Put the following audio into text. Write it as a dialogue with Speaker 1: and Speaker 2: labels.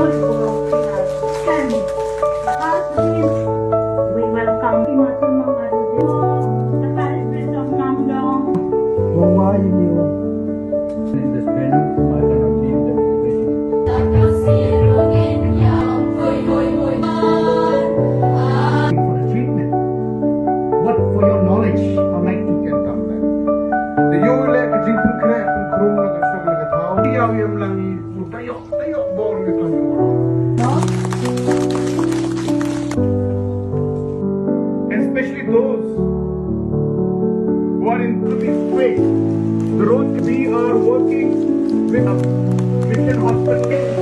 Speaker 1: We welcome you to mga the parents of Namdong.
Speaker 2: Why you in this venue? I cannot leave the for a treatment. What for your knowledge? How might you can come back?
Speaker 3: The you like jimpun crack and chrome like a sugar like a towel. Yaw yam langi tayo ball with on your especially those who are into this space. The road we are working with a mission hospital.